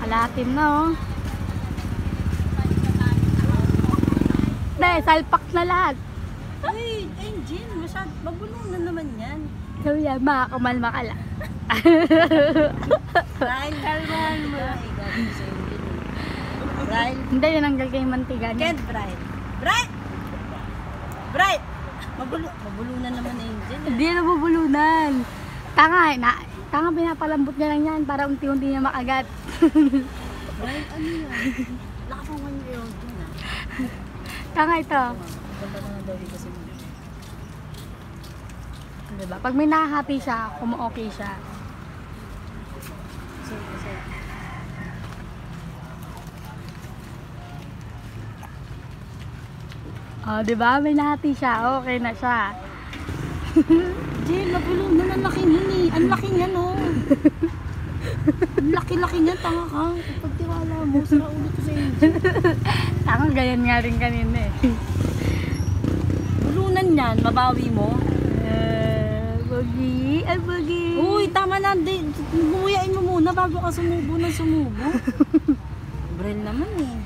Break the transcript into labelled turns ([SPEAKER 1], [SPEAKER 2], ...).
[SPEAKER 1] Kalatim na oh. Dahil salpak na lahat.
[SPEAKER 2] Ay, Angel, magbulungan naman yan.
[SPEAKER 1] So yan, makakamalma ka lang.
[SPEAKER 2] Ryle, kalmahan mo. Ay, gagawin sa Angel. Ryle.
[SPEAKER 1] Hindi, nananggal kayo mantiga niya.
[SPEAKER 2] Kent, Bright. Bright! Bright! Mabulunan naman Angel.
[SPEAKER 1] Hindi na mabulunan. Tanga, pinapalambot niya lang yan para unti-unti niya makagat.
[SPEAKER 2] Bright, ano yan? Lakapangan niyo yun.
[SPEAKER 1] Tanga ito.
[SPEAKER 2] Ganda na nga daw dito sa mga.
[SPEAKER 1] Diba? Pag may nakahati siya, kumu-okay siya.
[SPEAKER 2] Kasi.
[SPEAKER 1] Oh, diba? May nahati siya. Okay na siya.
[SPEAKER 2] Jill, mabulunan. Ang laki niyan eh. Ang laki niyan oh. Ang laki-laki niyan. Tanga ka. Pagtiwala mo, sira ulit ko sa Angel.
[SPEAKER 1] Tanga, ganyan nga rin kanina eh.
[SPEAKER 2] Bulunan niyan, mabawi mo.
[SPEAKER 1] Bogi. Ay, bogi.
[SPEAKER 2] Uy, tama na. Bumuyain mo muna bago ka sumubo ng sumubo. Brel naman eh.